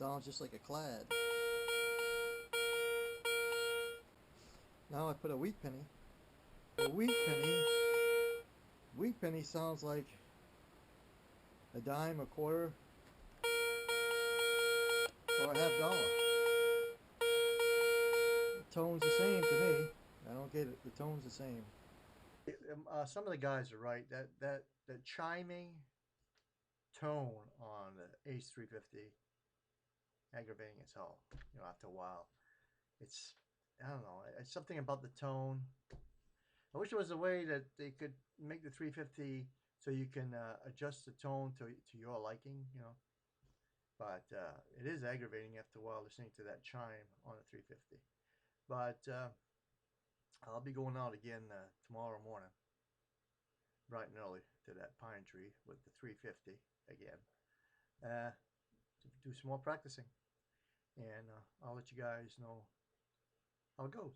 Sounds just like a clad. Now I put a wheat penny. A wheat penny sounds like a dime, a quarter, or a half dollar. The tone's the same to me. I don't get it. The tone's the same. Some of the guys are right. That chiming tone on the Ace 350 aggravating as hell. After a while, it's I don't know. It's something about the tone. I wish there was a way that they could make the 350 so you can adjust the tone to your liking. But it is aggravating after a while listening to that chime on the 350. But I'll be going out again tomorrow morning, bright and early, to that pine tree with the 350 again uh, to do some more practicing. And I'll let you guys know how it goes.